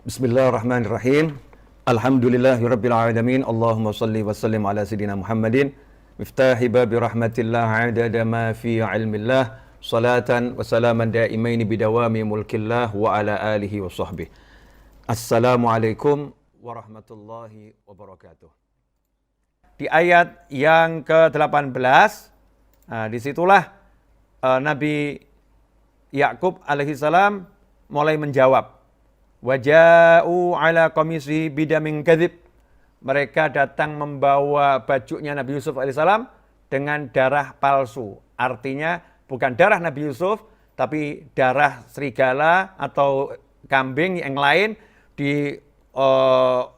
Bismillahirrahmanirrahim. Alhamdulillahirabbil alamin. Allahumma shalli wa sallim ala sayidina Muhammadin. Miftahi babi rahmatillah adada ma fi ilmillah. Salatan wa salaman daimaini bidawami mulkillah wa ala alihi wa sahbihi. Assalamualaikum warahmatullahi wabarakatuh. Di ayat yang ke-18, disitulah Nabi Yakub alaihissalam mulai menjawab. Waja'u ala qamisi bidamin kadzib. Mereka datang membawa bajunya Nabi Yusuf alaihissalam dengan darah palsu. Artinya bukan darah Nabi Yusuf, tapi darah serigala atau kambing yang lain di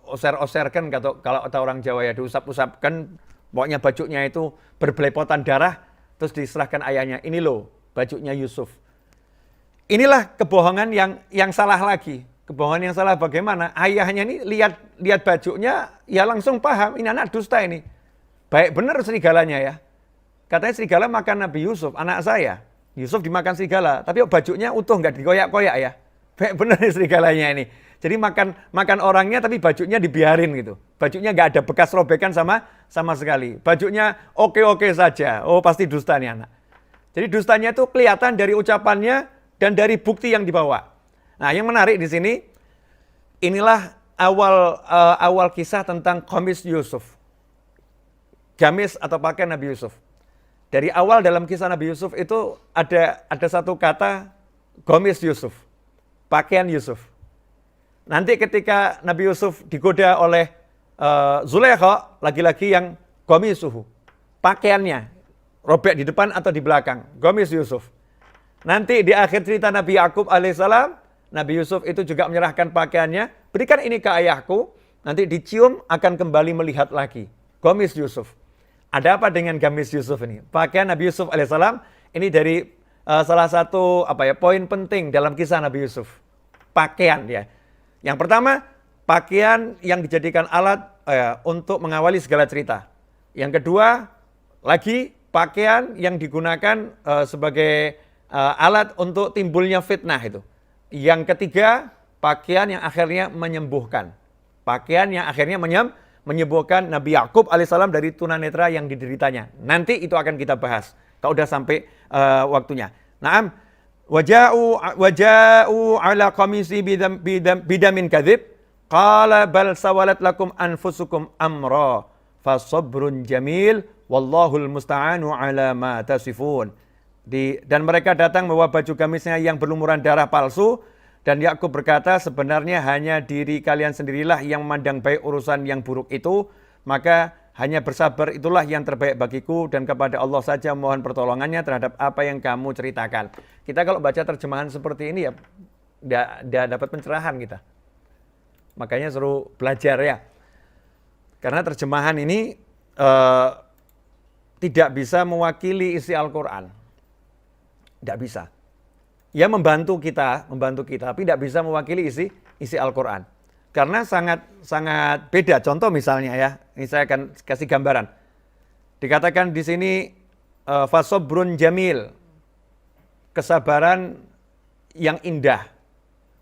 oser-oserkan kalau kata orang Jawa ya, diusap-usapkan, pokoknya bajunya itu berbelepotan darah, terus diserahkan ayahnya. Ini loh bajunya Yusuf. Inilah kebohongan yang salah lagi. Kebohongan yang salah bagaimana? Ayahnya ini lihat bajunya, ya langsung paham, ini anak dusta ini. Baik benar serigalanya ya. Katanya serigala makan Nabi Yusuf, anak saya. Yusuf dimakan serigala, tapi bajunya utuh, nggak dikoyak-koyak ya. Baik benar serigalanya ini. Jadi makan orangnya tapi bajunya dibiarin gitu. Bajunya nggak ada bekas robekan sama sekali. Bajunya oke-oke saja. Oh pasti dusta nih anak. Jadi dustanya itu kelihatan dari ucapannya dan dari bukti yang dibawa. Nah, yang menarik di sini, inilah awal kisah tentang Qamis Yusuf. Gamis atau pakaian Nabi Yusuf. Dari awal dalam kisah Nabi Yusuf itu ada satu kata Qamis Yusuf, pakaian Yusuf. Nanti ketika Nabi Yusuf digoda oleh Zulaikha, lagi-lagi yang Qamisuhu, pakaiannya robek di depan atau di belakang, Qamis Yusuf. Nanti di akhir cerita Nabi Yakub alaihissalam, Nabi Yusuf itu juga menyerahkan pakaiannya, berikan ini ke ayahku, nanti dicium akan kembali melihat lagi. Qamis Yusuf. Ada apa dengan Qamis Yusuf ini? Pakaian Nabi Yusuf alaihissalam ini dari salah satu poin penting dalam kisah Nabi Yusuf. Pakaian ya. Yang pertama, pakaian yang dijadikan alat untuk mengawali segala cerita. Yang kedua, lagi pakaian yang digunakan sebagai alat untuk timbulnya fitnah itu. Yang ketiga, pakaian yang akhirnya menyembuhkan. Pakaian yang akhirnya menyembuhkan Nabi Yakub alaihissalam dari tunanetra yang dideritanya. Nanti itu akan kita bahas kalau udah sampai waktunya. Naam, waja'u ala qamisi bidamin kadzib qala bal sawalat lakum anfusukum amra fasabrun jamil wallahul musta'anu ala ma tasifun. Dan mereka datang membawa baju gamisnya yang berlumuran darah palsu, dan Yakub berkata, sebenarnya hanya diri kalian sendirilah yang memandang baik urusan yang buruk itu, maka hanya bersabar itulah yang terbaik bagiku, dan kepada Allah saja mohon pertolongannya terhadap apa yang kamu ceritakan. Kita kalau baca terjemahan seperti ini ya tidak dapat pencerahan kita. Makanya suruh belajar ya. Karena terjemahan ini tidak bisa mewakili isi Al-Quran. Tidak bisa. Ya membantu kita, tapi tidak bisa mewakili isi Al-Quran. Karena sangat beda. Contoh misalnya ya, ini saya akan kasih gambaran. Dikatakan di sini fasobrun jamil, kesabaran yang indah.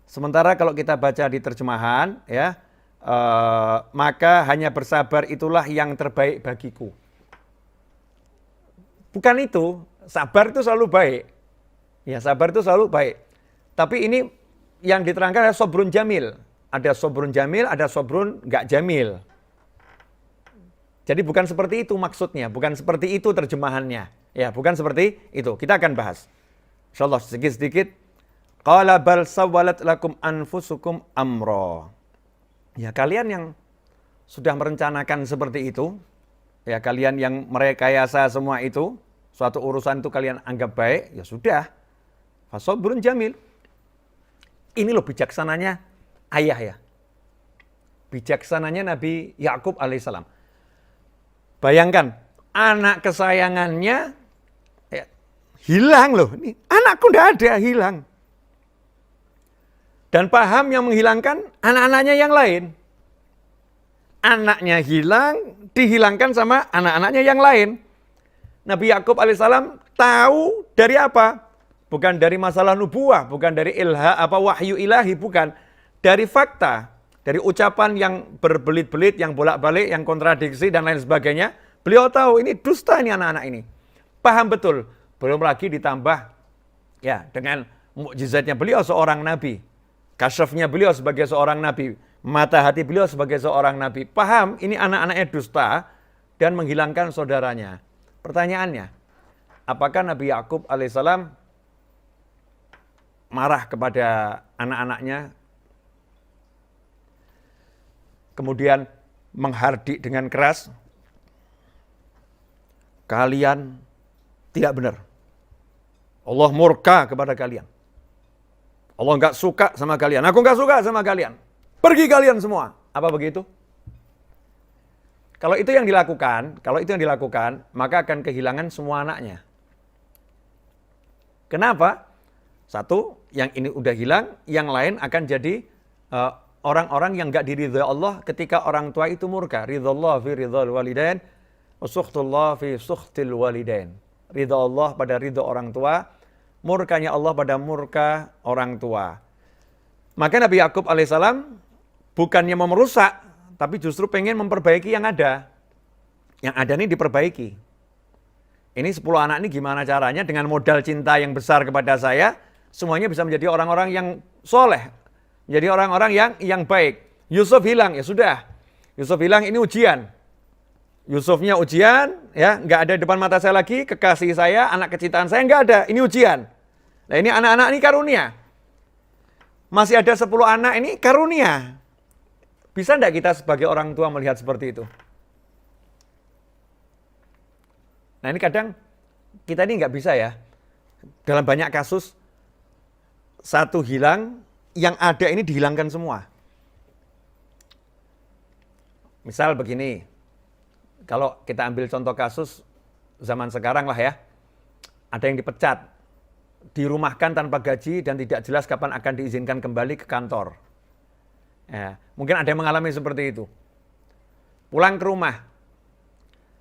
Sementara kalau kita baca di terjemahan ya, maka hanya bersabar itulah yang terbaik bagiku. Bukan itu, sabar itu selalu baik. Ya, sabar itu selalu baik. Tapi ini yang diterangkan adalah sobrun jamil. Ada sobrun jamil, ada sobrun nggak jamil. Jadi bukan seperti itu maksudnya, bukan seperti itu terjemahannya. Ya, bukan seperti itu. Kita akan bahas. Insyaallah sedikit-sedikit. Qala bal sawwalat lakum anfusukum amra. Ya, kalian yang sudah merencanakan seperti itu, ya kalian yang merekayasa semua itu, suatu urusan itu kalian anggap baik, ya sudah. Fasobrun jamil. Ini loh bijaksananya ayah ya. Bijaksananya Nabi Yakub alaihissalam. Bayangkan, anak kesayangannya ya, hilang loh. Ini anakku nggak ada, hilang. Dan paham yang menghilangkan anak-anaknya yang lain. Anaknya hilang, dihilangkan sama anak-anaknya yang lain. Nabi Yakub alaihissalam tahu dari apa? Bukan dari masalah nubuah, bukan dari wahyu ilahi, bukan. dari fakta, dari ucapan yang berbelit-belit, yang bolak-balik, yang kontradiksi dan lain sebagainya, beliau tahu ini dusta ini anak-anak ini. Paham betul. Belum lagi ditambah ya dengan mukjizatnya beliau seorang nabi. Kasyafnya beliau sebagai seorang nabi. Mata hati beliau sebagai seorang nabi. Paham ini anak-anaknya dusta dan menghilangkan saudaranya. Pertanyaannya, apakah Nabi Yakub alaihissalam marah kepada anak-anaknya, kemudian menghardik dengan keras? Kalian tidak benar. Allah murka kepada kalian. Allah nggak suka sama kalian. Aku nggak suka sama kalian. Pergi kalian semua. Apa begitu? Kalau itu yang dilakukan, maka akan kehilangan semua anaknya. Kenapa? Satu, yang ini udah hilang, yang lain akan jadi orang-orang yang nggak diridhoi Allah ketika orang tua itu murka. Ridhallah fi ridhal walidain, wa sukhtullah fi sukhtil walidain. Ridha Allah pada ridha orang tua, murkanya Allah pada murka orang tua. Maka Nabi Yakub alaihissalam bukannya mau merusak, tapi justru pengen memperbaiki yang ada. Yang ada ini diperbaiki. Ini 10 anak ini gimana caranya dengan modal cinta yang besar kepada saya, semuanya bisa menjadi orang-orang yang soleh. Menjadi orang-orang yang baik. Yusuf hilang, ya sudah. Yusuf hilang, ini ujian. Yusufnya ujian, ya nggak ada di depan mata saya lagi, kekasih saya, anak kecintaan saya nggak ada, ini ujian. Nah ini anak-anak ini karunia. Masih ada 10 anak ini karunia. Bisa enggak kita sebagai orang tua melihat seperti itu? Nah ini kadang kita ini nggak bisa ya. Dalam banyak kasus, satu hilang, yang ada ini dihilangkan semua. Misal begini, kalau kita ambil contoh kasus zaman sekarang lah ya, ada yang dipecat, dirumahkan tanpa gaji dan tidak jelas kapan akan diizinkan kembali ke kantor. Ya, mungkin ada yang mengalami seperti itu. Pulang ke rumah,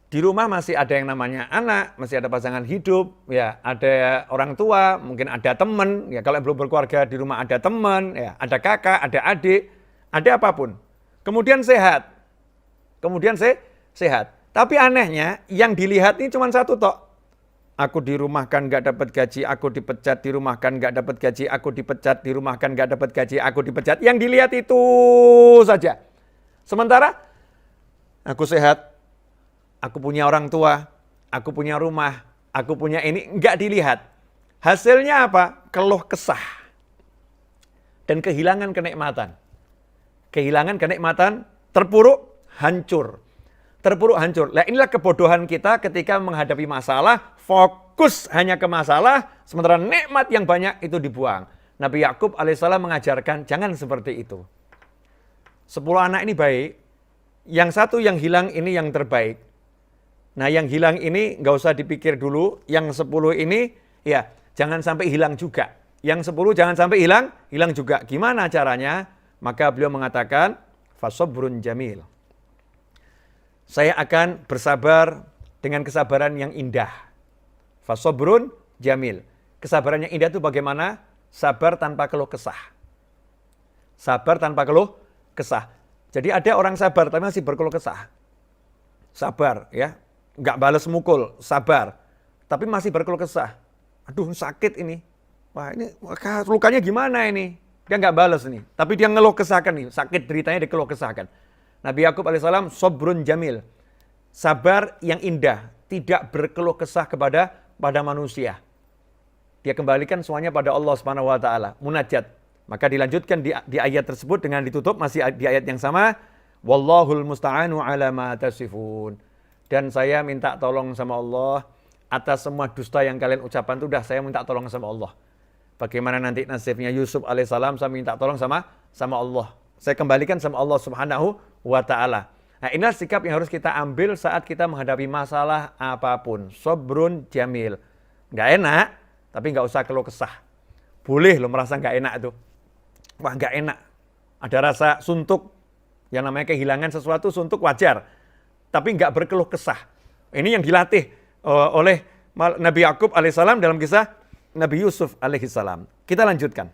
di rumah masih ada yang namanya anak, masih ada pasangan hidup, ya ada orang tua, mungkin ada teman, ya kalau yang belum berkeluarga di rumah ada teman, ya ada kakak, ada adik, ada apapun. Kemudian sehat, sehat. Tapi anehnya yang dilihat ini cuma satu tok. Aku dirumahkan nggak dapat gaji, aku dipecat, dirumahkan nggak dapat gaji, aku dipecat, dirumahkan nggak dapat gaji, aku dipecat. Yang dilihat itu saja. Sementara aku sehat, aku punya orang tua, aku punya rumah, aku punya ini, nggak dilihat. Hasilnya apa? Keluh kesah. Dan kehilangan kenikmatan. Kehilangan kenikmatan, terpuruk, hancur. Terpuruk, hancur. Nah inilah kebodohan kita ketika menghadapi masalah, fokus hanya ke masalah, sementara nikmat yang banyak itu dibuang. Nabi Yakub alaihissalam mengajarkan, jangan seperti itu. 10 anak ini baik, yang satu yang hilang ini yang terbaik. Nah yang hilang ini nggak usah dipikir dulu, yang 10 ini ya jangan sampai hilang juga. Yang 10 jangan sampai hilang juga. Gimana caranya? Maka beliau mengatakan, fasobrun jamil. Saya akan bersabar dengan kesabaran yang indah. Fasobrun jamil. Kesabaran yang indah itu bagaimana? Sabar tanpa keluh kesah. Sabar tanpa keluh kesah. Jadi ada orang sabar tapi masih berkeluh kesah. Sabar ya, nggak balas mukul, sabar. Tapi masih berkeluh kesah. Aduh sakit ini. Wah ini lukanya gimana ini? Dia nggak balas nih. Tapi dia ngeluh kesahkan nih. Sakit deritanya dia keluh kesahkan. Nabi Yakub alaihissalam sobrun jamil. Sabar yang indah. Tidak berkeluh kesah kepada manusia. Dia kembalikan semuanya pada Allah Subhanahu wa taala. Munajat. Maka dilanjutkan di ayat tersebut dengan ditutup masih di ayat yang sama. Wallahul musta'anu ala ma tasifun. Dan saya minta tolong sama Allah atas semua dusta yang kalian ucapkan itu saya minta tolong sama Allah. Bagaimana nanti nasibnya Yusuf alaihissalam, saya minta tolong sama Allah. Saya kembalikan sama Allah Subhanahu wa ta'ala. Nah inilah sikap yang harus kita ambil saat kita menghadapi masalah apapun. Sobrun jamil. Nggak enak, tapi nggak usah keluh kesah. Boleh lo merasa nggak enak itu. Wah nggak enak. Ada rasa suntuk. Yang namanya kehilangan sesuatu suntuk wajar. Tapi nggak berkeluh kesah. Ini yang dilatih oleh Nabi Yakub alaihissalam dalam kisah Nabi Yusuf alaihissalam. Kita lanjutkan.